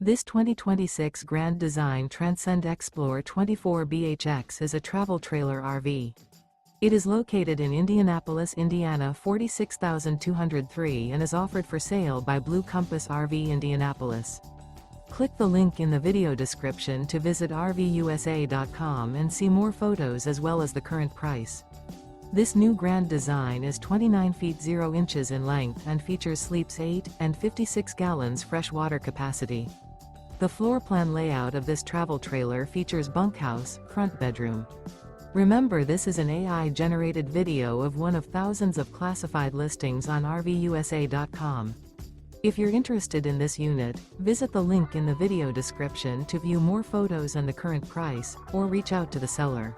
This 2026 Grand Design Transcend Xplor 24BHX is a travel trailer RV. It is located in Indianapolis, Indiana 46203 and is offered for sale by Blue Compass RV Indianapolis. Click the link in the video description to visit RVUSA.com and see more photos as well as the current price. This new Grand Design is 29 feet 0 inches in length and features sleeps 8 and 56 gallons fresh water capacity. The floor plan layout of this travel trailer features bunkhouse, front bedroom. Remember, this is an AI-generated video of one of thousands of classified listings on RVUSA.com. If you're interested in this unit, visit the link in the video description to view more photos and the current price, or reach out to the seller.